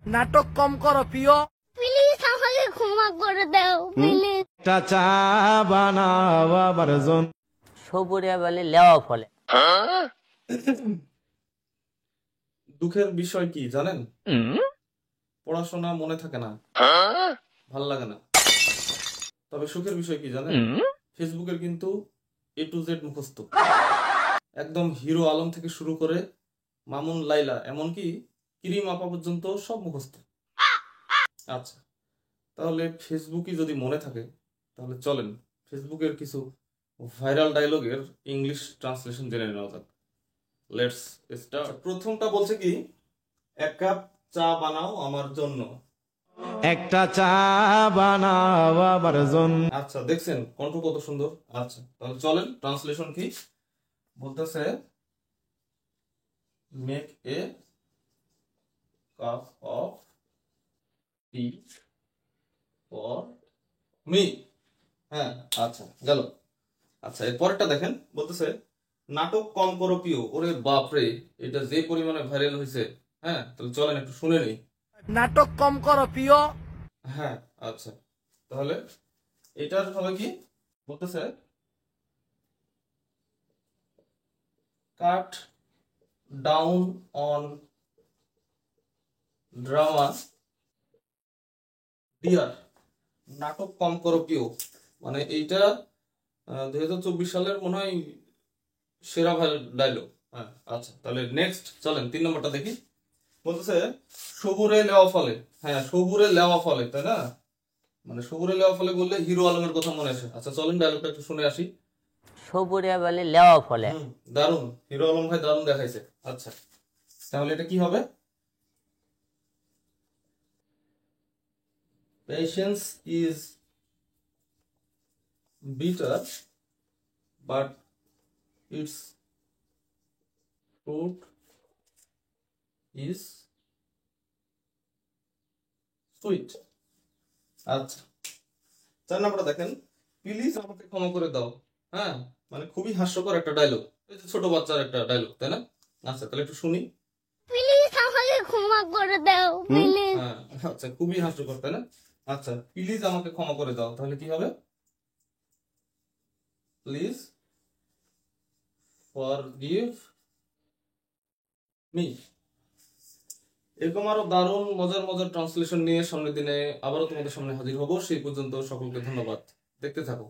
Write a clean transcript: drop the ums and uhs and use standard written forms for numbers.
নাটক কম করো প্রিয়। প্লিজ আমাকে ক্ষমা করে দাও প্লিজ। চা বানাও আবার জন। সবুরে বলে লেওয়া ফলে। দুঃখের বিষয় কি জানেন? পড়াশোনা মনে থাকে না, ভাল লাগে না। তবে সুখের বিষয় কি জানেন? ফেসবুকের কিন্তু A to Z মুখস্থ। একদম হিরো আলম থেকে শুরু করে মামুন লাইলা এমনকি ক্রিম আপা পর্যন্ত সব মুখস্থ। আচ্ছা, তাহলে ফেসবুকই যদি মনে থাকে তাহলে চলেন ফেসবুকের কিছু ভাইরাল ডায়লগের ইংলিশ ট্রান্সলেশন জেনে নেওয়া যাক। Let's start. প্রথমটা বলছে কি, এক কাপ চা বানাও আমার জন্য। একটা চা বানাও আবার জন। আচ্ছা, দেখছেন কণ্ঠ কত সুন্দর। আচ্ছা, তাহলে চলেন ট্রান্সলেশন কি বলতেছে, make a cup of T for me. হ্যাঁ, আচ্ছা গেল। আচ্ছা, এর পরেরটা দেখেন, বলতেছে নাটক কম করো প্রিয়। ওরে বাপরে, এটা যে পরিমাণে ভাইরাল হয়েছে। হ্যাঁ, তাহলে চলেন একটু শুনে নেই। নাটক কম করো প্রিয়। হ্যাঁ, আচ্ছা, তাহলে এটার হবে কি, বলতেছে cut down on drama dear. নাটক কম করো প্রিয়, মানে এইটা 2024 সালের মনে হয় সেরা ভাইরাল ডায়লগ। হ্যাঁ, আচ্ছা, তাহলে নেক্সট চলেন 3 নম্বরটা দেখি। বলতেছে সবুরে লেওয়া ফলে। হ্যাঁ, সবুরে লেওয়া ফলে, তাই না? মানে সবুরে লেওয়া ফলে বললে হিরো আলমের কথা মনে আসে। আচ্ছা, চলেন ডায়লগটা একটু শুনে আসি। সবুরে বলে লেওয়া ফলে। দারুণ, হিরো আলম ভাই দারুণ দেখাইছে। আচ্ছা, তাহলে এটা কি হবে? Patience is bitter but it's fruit is sweet. আচ্ছা, 4 নম্বরটা দেখেন, প্লিজ আমাকে ক্ষমা করে দাও। হ্যাঁ, মানে খুবই হাস্যকর একটা ডায়লগ, এই যে ছোট বাচ্চার একটা ডায়লগ, তাই না? আচ্ছা, তাহলে একটু শুনি। প্লিজ আমাকে ক্ষমা করে দাও প্লিজ। হ্যাঁ, আচ্ছা, খুবই হাস্যকর, তাই না? আচ্ছা, প্লিজ আমাকে ক্ষমা করে দাও, তাহলে কি হবে? Please forgive me. এরকম আরো দারুণ মজার মজার ট্রান্সলেশন নিয়ে সামনের দিনে আবারও তোমাদের সামনে হাজির হব। সেই পর্যন্ত সকলকে ধন্যবাদ, দেখতে থাকো।